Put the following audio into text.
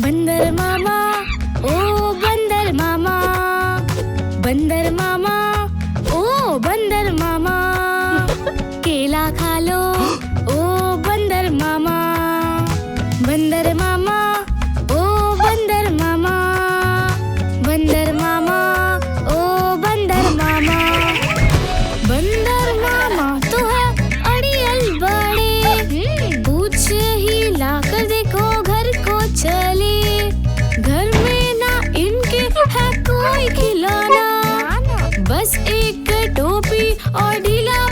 बंदर मामा, ओ बंदर मामा, बंदर मामा, ओ बंदर मामा, केला खा लो, ओ बंदर मामा, बंदर मामा, ओ बंदर मामा, बंदर मामा, ओ बंदर मामा, बंदर मामा तो है अड़ियल बड़े, पूछ ही लाकर देखो घर को चले, घर में ना इनके है कोई खिलौना, बस एक टोपी और ढीला